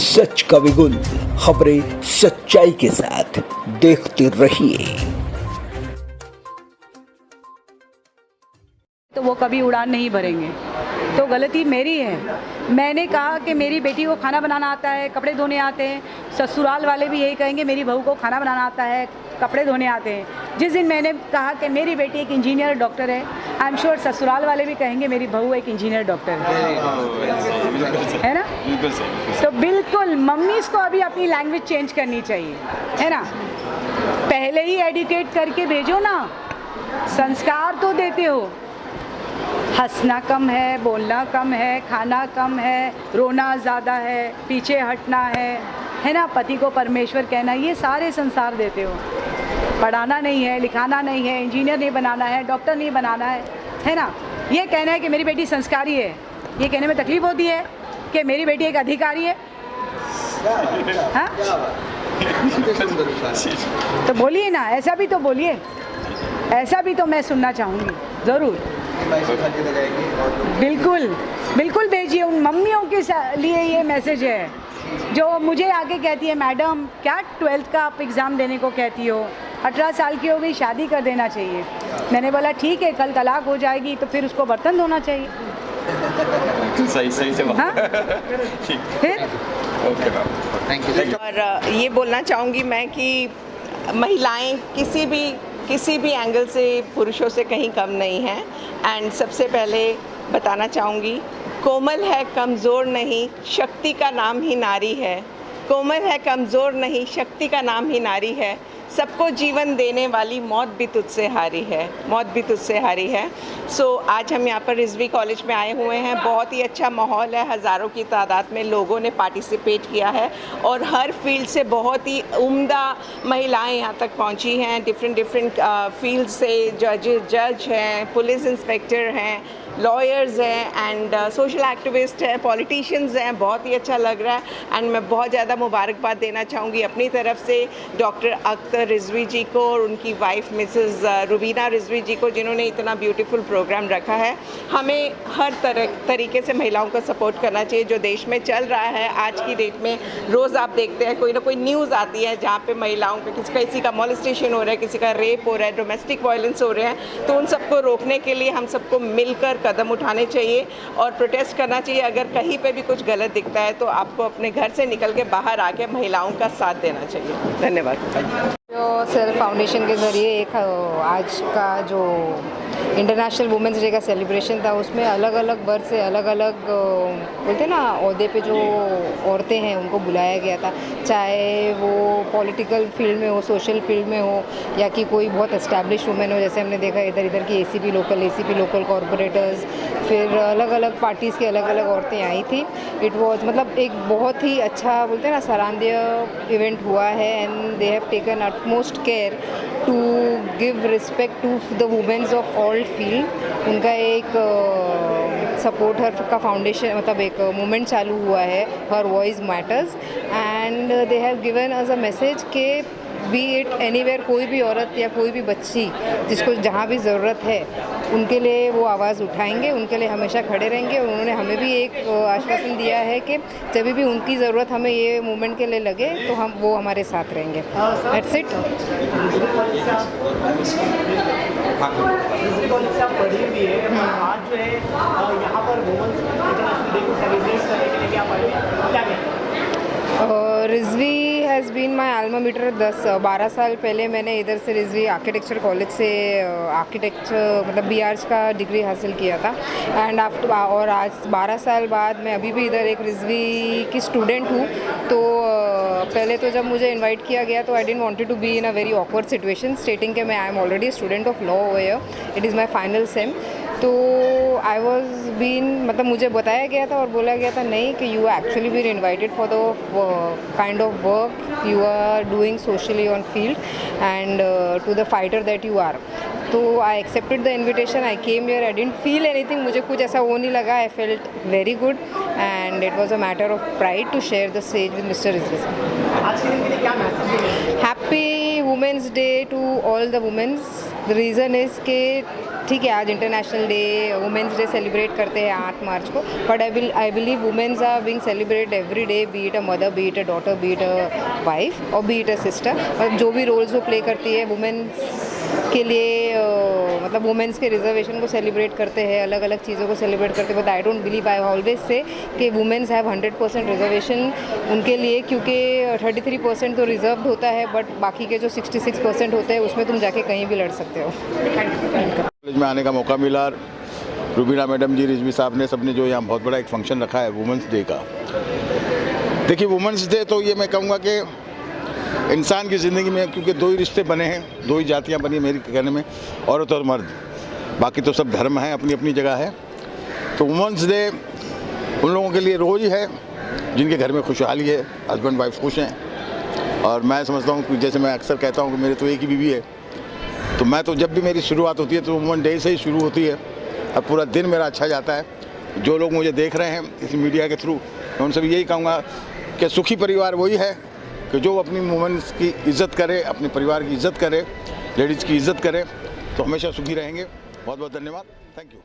सच का बिगुल, खबरें सच्चाई के साथ, देखते रहिए। तो वो कभी उड़ान नहीं भरेंगे, तो गलती मेरी है। मैंने कहा कि मेरी बेटी को खाना बनाना आता है, कपड़े धोने आते हैं। ससुराल वाले भी यही कहेंगे मेरी बहू को खाना बनाना आता है, कपड़े धोने आते हैं। जिस दिन मैंने कहा कि मेरी बेटी एक इंजीनियर डॉक्टर है, आई एम श्योर ससुराल वाले भी कहेंगे मेरी बहू एक इंजीनियर डॉक्टर है ना। तो बिल्कुल मम्मीज को अभी अपनी लैंग्वेज चेंज करनी चाहिए, है ना। पहले ही एडुकेट करके भेजो ना, संस्कार तो देते हो। हंसना कम है, बोलना कम है, खाना कम है, रोना ज़्यादा है, पीछे हटना है ना, पति को परमेश्वर कहना, ये सारे संसार देते हो। पढ़ाना नहीं है, लिखाना नहीं है, इंजीनियर नहीं बनाना है, डॉक्टर नहीं बनाना है ना। ये कहना है कि मेरी बेटी संस्कारी है, ये कहने में तकलीफ होती है कि मेरी बेटी एक अधिकारी है। हाँ तो बोलिए ना, ऐसा भी तो बोलिए, ऐसा भी तो मैं सुनना चाहूँगी ज़रूर। बिल्कुल बिल्कुल भेजिए। उन मम्मियों के लिए ये मैसेज है जो मुझे आके कहती है मैडम क्या 12th का आप एग्ज़ाम देने को कहती हो, 18 साल की हो गई, शादी कर देना चाहिए। मैंने बोला ठीक है, कल तलाक हो जाएगी तो फिर उसको बर्तन धोना चाहिए। सही से हाँ? फिर ओके मैम, थैंक यू। और ये बोलना चाहूँगी मैं कि महिलाएं किसी भी एंगल से पुरुषों से कहीं कम नहीं हैं। एंड सबसे पहले बताना चाहूँगी, कोमल है कमज़ोर नहीं, शक्ति का नाम ही नारी है। कोमल है कमज़ोर नहीं, शक्ति का नाम ही नारी है। सबको जीवन देने वाली मौत भी तुझसे हारी है, मौत भी तुझसे हारी है। सो आज हम यहाँ पर रिजवी कॉलेज में आए हुए हैं। बहुत ही अच्छा माहौल है, हज़ारों की तादाद में लोगों ने पार्टिसिपेट किया है और हर फील्ड से बहुत ही उम्दा महिलाएं यहाँ तक पहुँची हैं। डिफरेंट फील्ड से जज हैं, पुलिस इंस्पेक्टर हैं, लॉयर्स हैं एंड सोशल एक्टिविस्ट हैं, पॉलिटिशियंस हैं। बहुत ही अच्छा लग रहा है एंड मैं बहुत ज़्यादा मुबारकबाद देना चाहूँगी अपनी तरफ से डॉक्टर अख्तर रिजवी जी को और उनकी वाइफ मिसेस रुबीना रिजवी जी को, जिन्होंने इतना ब्यूटीफुल प्रोग्राम रखा है। हमें हर तरीके से महिलाओं का सपोर्ट करना चाहिए। जो देश में चल रहा है आज की डेट में, रोज़ आप देखते हैं कोई ना कोई न्यूज़ आती है जहाँ पे महिलाओं का किसी का मॉलेस्टेशन हो रहा है, किसी का रेप हो रहा है, डोमेस्टिक वायलेंस हो रहे हैं। तो उन सबको रोकने के लिए हम सबको मिलकर कदम उठाने चाहिए और प्रोटेस्ट करना चाहिए। अगर कहीं पे भी कुछ गलत दिखता है तो आपको अपने घर से निकल के बाहर आके महिलाओं का साथ देना चाहिए। धन्यवाद। जो सेल्फ फाउंडेशन के ज़रिए एक आज का जो इंटरनेशनल वुमेंस डे का सेलिब्रेशन था, उसमें अलग अलग वर्ग से अलग अलग बोलते हैं ना ओहदे पे जो औरतें हैं उनको बुलाया गया था। चाहे वो पॉलिटिकल फील्ड में हो, सोशल फील्ड में हो, या कि कोई बहुत एस्टैब्लिश वुमेन हो। जैसे हमने देखा इधर की एसीपी लोकल कॉरपोरेटर्स, फिर अलग अलग पार्टीज़ की अलग अलग औरतें आई थी। इट वॉज मतलब एक बहुत ही अच्छा बोलते हैं ना सराहनीय इवेंट हुआ है and they have taken utmost care to give respect to the womens of all field. उनका एक सपोर्ट हर का फाउंडेशन मतलब एक मूवमेंट चालू हुआ है, her voice matters, and they have given us a message के बी इट एनीवेयर, कोई भी औरत या कोई भी बच्ची जिसको जहाँ भी ज़रूरत है उनके लिए वो आवाज़ उठाएंगे, उनके लिए हमेशा खड़े रहेंगे। और उन्होंने हमें भी एक आश्वासन दिया है कि जब भी उनकी ज़रूरत हमें ये मूवमेंट के लिए लगे तो वो हमारे साथ रहेंगे। That's it. Rizvi has been my alma mater. 12 साल पहले मैंने इधर से रिजवी आर्किटेक्चर कॉलेज से आर्किटेक्चर मतलब BArch का डिग्री हासिल किया था एंड आफ्टर और आज 12 साल बाद मैं अभी भी इधर एक रिजवी की स्टूडेंट हूँ। तो पहले तो जब मुझे इनवाइट किया गया तो I didn't wanted to be in a very awkward situation stating कि मैं I am already student of law over here, it is my final sem. तो आई वॉज बीन मतलब मुझे बताया गया था और बोला गया था नहीं कि you actually been invited for the kind of work you are doing socially on field and to the fighter that you are. तो I accepted the invitation, I came here, I didn't feel anything, मुझे कुछ ऐसा वो नहीं लगा, I felt very good and it was a matter of pride to share the stage with mister Rizvi. आज के दिन के लिए क्या मैसेज है? Happy women's day to all the womens. The reason is के ठीक है आज international day women's day celebrate करते हैं 8 मार्च को, but I believe womens are being celebrate every day, be it a mother, be it a daughter, be it a wife और be it a sister. मतलब जो भी roles वो play करती है वुमेन्स के लिए, मतलब वुमेन्स के रिजर्वेशन को सेलिब्रेट करते हैं, अलग अलग चीज़ों को सेलिब्रेट करते हैं। But I don't believe, I always say कि वुमेन्स हैव 100% रिजर्वेशन उनके लिए, क्योंकि 33% तो रिजर्व्ड होता है, बट बाकी के जो 66% होते हैं उसमें तुम जाके कहीं भी लड़ सकते हो। कॉलेज में आने का मौका मिला, रुबीना मैडम जी, रिजवी साहब ने, सबने जो यहाँ बहुत बड़ा एक फंक्शन रखा है वुमेंस डे का। देखिए वुमेंस डे तो ये मैं कहूँगा कि इंसान की ज़िंदगी में, क्योंकि दो ही रिश्ते बने हैं, दो ही जातियाँ बनी मेरे कहने में, औरत और मर्द, बाकी तो सब धर्म हैं, अपनी अपनी जगह है। तो वुमेंस डे उन लोगों के लिए रोज़ है जिनके घर में खुशहाली है, हस्बैंड वाइफ खुश हैं। और मैं समझता हूँ कि जैसे मैं अक्सर कहता हूँ कि मेरे तो एक ही बीवी है, तो मैं तो जब भी मेरी शुरुआत होती है तो वुमेन डे से ही शुरू होती है और पूरा दिन मेरा अच्छा जाता है। जो लोग मुझे देख रहे हैं इस मीडिया के थ्रू, मैं उनसे भी यही कहूँगा कि सुखी परिवार वही है कि जो अपनी वुमेन्स की इज़्ज़त करे, अपने परिवार की इज़्ज़त करे, लेडीज़ की इज़्ज़त करे, तो हमेशा सुखी रहेंगे। बहुत बहुत धन्यवाद, थैंक यू।